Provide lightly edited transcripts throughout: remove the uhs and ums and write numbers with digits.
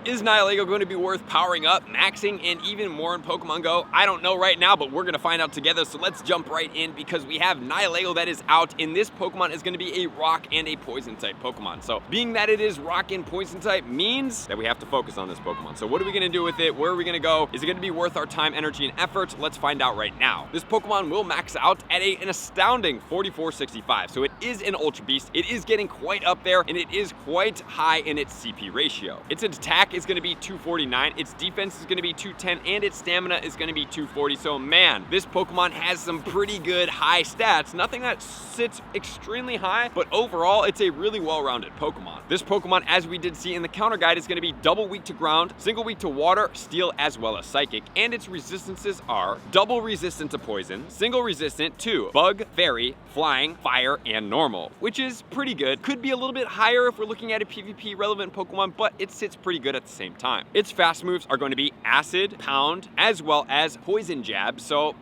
Is Nihilego going to be worth powering up, maxing, and even more in Pokemon Go? I don't know right now, but we're going to find out together, so let's jump right in because we have Nihilego that is out, and this Pokemon is going to be a rock and a poison type Pokemon. So being that it is rock and poison type means that we have to focus on this Pokemon. So what are we going to do with it? Where are we going to go? Is it going to be worth our time, energy, and effort? Let's find out right now. This Pokemon will max out at an astounding 4465. So it is an Ultra Beast. It is getting quite up there, and it is quite high in its CP ratio. Its attack is going to be 249, its defense is going to be 210, and its stamina is going to be 240. So man, this Pokemon has some pretty good high stats. Nothing that sits extremely high, but overall it's a really well-rounded Pokemon. This Pokemon, as we did see in the counter guide, is going to be double weak to ground, single weak to water, steel, as well as psychic, and its resistances are double resistant to poison, single resistant to bug, fairy, flying, fire, and normal, which is pretty good. Could be a little bit higher if we're looking at a PvP relevant Pokemon, but it sits pretty good at the same time. Its fast moves are going to be Acid, Pound, as well as Poison Jab, so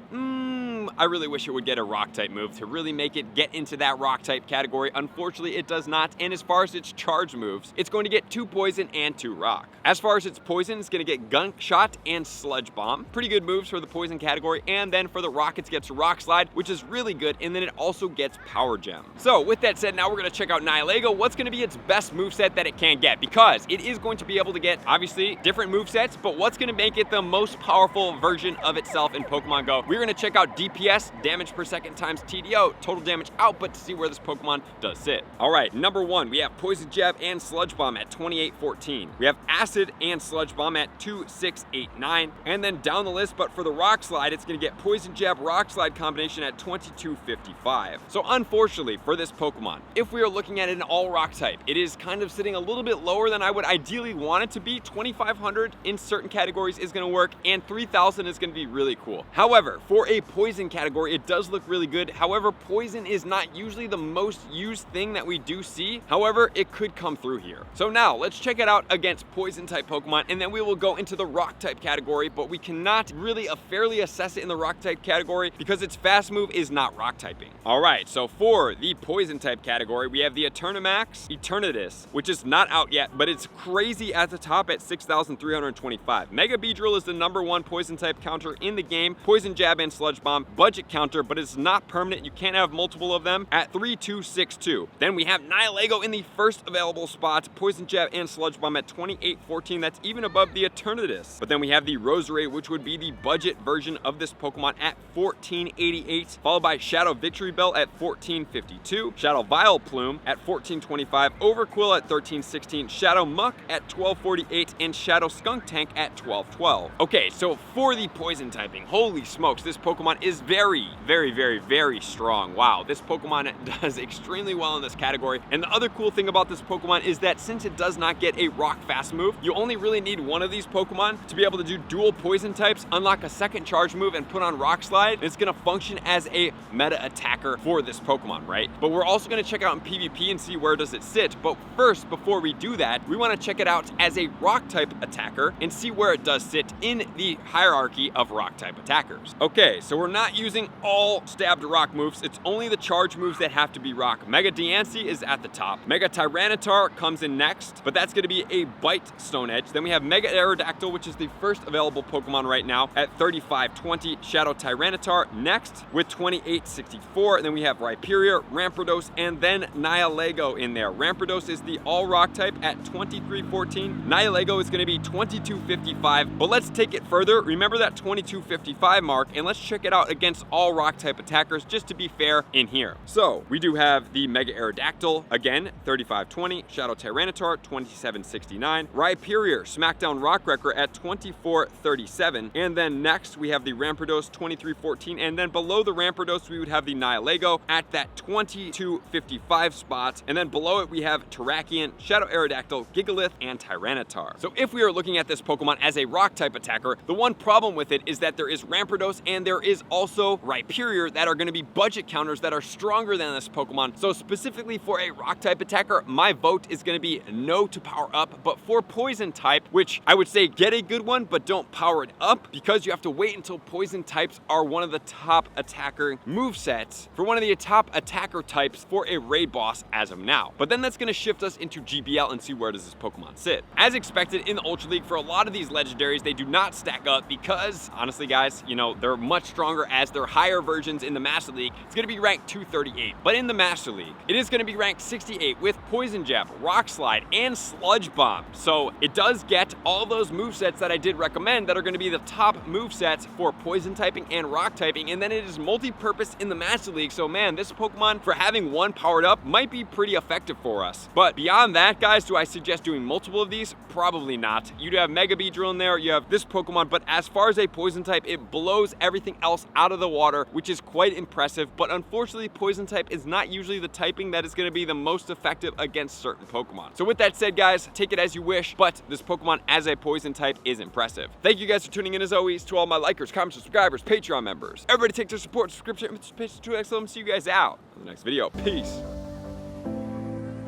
I really wish it would get a rock type move to really make it get into that rock type category. Unfortunately, it does not. And as far as its charge moves, it's going to get 2 poison and 2 rock. As far as its poison, it's going to get Gunk Shot and Sludge Bomb. Pretty good moves for the poison category. And then for the rock, it gets Rock Slide, which is really good. And then it also gets Power Gem. So with that said, now we're going to check out Nihilego. What's going to be its best moveset that it can get? Because it is going to be able to get, obviously, different movesets, but what's going to make it the most powerful version of itself in Pokemon Go? We're going to check out DPS, damage per second times TDO, total damage output, to see where this Pokemon does sit. All right, number 1, we have Poison Jab and Sludge Bomb at 2814. We have Acid and Sludge Bomb at 2689. And then down the list, but for the Rock Slide, it's going to get Poison Jab Rock Slide combination at 2255. So unfortunately for this Pokemon, if we are looking at an all rock type, it is kind of sitting a little bit lower than I would ideally want it to be. 2500 in certain categories is going to work, and 3000 is going to be really cool. However, for a poison category, it does look really good. However, poison is not usually the most used thing that we do see. However, it could come through here. So now let's check it out against poison type Pokemon, and then we will go into the rock type category, but we cannot really fairly assess it in the rock type category because its fast move is not rock typing. All right, so for the poison type category, we have the Eternamax Eternatus, which is not out yet, but it's crazy at the top at 6,325. Mega Beedrill is the #1 poison type counter in the game. Poison Jab and Sludge Bomb, budget counter, but it's not permanent. You can't have multiple of them at 3262. Then we have Nihilego in the first available spot. Poison Jab and Sludge Bomb at 2814. That's even above the Eternatus. But then we have the Roserade, which would be the budget version of this Pokemon at 1488, followed by Shadow Victory Bell at 1452, Shadow Vileplume at 1425, Overquill at 1316, Shadow Muck at 1248, and Shadow Skunk Tank at 1212. Okay, so for the poison typing, holy smokes, this Pokemon is very, very, very, very strong. Wow, this Pokemon does extremely well in this category. And the other cool thing about this Pokemon is that since it does not get a rock fast move, you only really need one of these Pokemon to be able to do dual poison types, unlock a second charge move, and put on Rock Slide. It's going to function as a meta attacker for this Pokemon, right? But we're also going to check out in PvP and see where does it sit. But first, before we do that, we want to check it out as a rock type attacker and see where it does sit in the hierarchy of rock type attackers. Okay, so we're not using all stabbed rock moves. It's only the charge moves that have to be rock. Mega Diancie is at the top. Mega Tyranitar comes in next, but that's going to be a Bite Stone Edge. Then we have Mega Aerodactyl, which is the first available Pokemon right now at 3520. Shadow Tyranitar next with 2864. And then we have Rhyperior, Rampardos, and then Nihilego in there. Rampardos is the all rock type at 2314. Nihilego is going to be 2255, but let's take it further. Remember that 2255 mark, and let's check it out against all rock type attackers just to be fair in here. So we do have the Mega Aerodactyl, again, 3520, Shadow Tyranitar, 2769, Rhyperior, Smackdown Rockwrecker at 2437, and then next we have the Rampardos, 2314, and then below the Rampardos we would have the Nihilego at that 2255 spot, and then below it we have Terrakion, Shadow Aerodactyl, Gigalith, and Tyranitar. So if we are looking at this Pokemon as a rock type attacker, the one problem with it is that there is Rampardos and there is also also Rhyperior that are going to be budget counters that are stronger than this Pokemon. So specifically for a rock type attacker, my vote is going to be no to power up, but for poison type, which I would say get a good one, but don't power it up because you have to wait until poison types are one of the top attacker movesets for one of the top attacker types for a raid boss as of now. But then that's going to shift us into GBL and see where does this Pokemon sit. As expected in the Ultra League, for a lot of these legendaries, they do not stack up because honestly guys, you know, they're much stronger as their higher versions in the Master League. It's going to be ranked 238, but in the Master League, it is going to be ranked 68 with Poison Jab, Rock Slide, and Sludge Bomb. So it does get all those movesets that I did recommend that are going to be the top movesets for poison typing and rock typing, and then it is multi-purpose in the Master League. So man, this Pokemon, for having one powered up, might be pretty effective for us. But beyond that, guys, do I suggest doing multiple of these? Probably not. You do have Mega Beedrill in there, you have this Pokemon, but as far as a poison type, it blows everything else out of the water, which is quite impressive. But unfortunately, poison type is not usually the typing that is going to be the most effective against certain Pokemon. So with that said, guys, take it as you wish, but this Pokemon as a poison type is impressive. Thank you guys for tuning in as always, to all my likers, comments, subscribers, Patreon members. Everybody take their support, subscription, and see you guys out in the next video. Peace.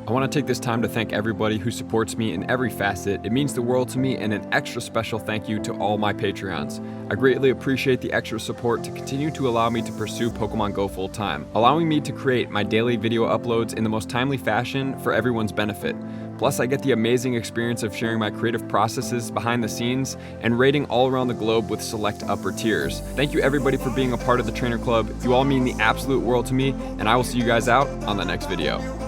I want to take this time to thank everybody who supports me in every facet. It means the world to me, and an extra special thank you to all my Patreons. I greatly appreciate the extra support to continue to allow me to pursue Pokemon Go full time, allowing me to create my daily video uploads in the most timely fashion for everyone's benefit. Plus, I get the amazing experience of sharing my creative processes behind the scenes and raiding all around the globe with select upper tiers. Thank you everybody for being a part of the Trainer Club. You all mean the absolute world to me, and I will see you guys out on the next video.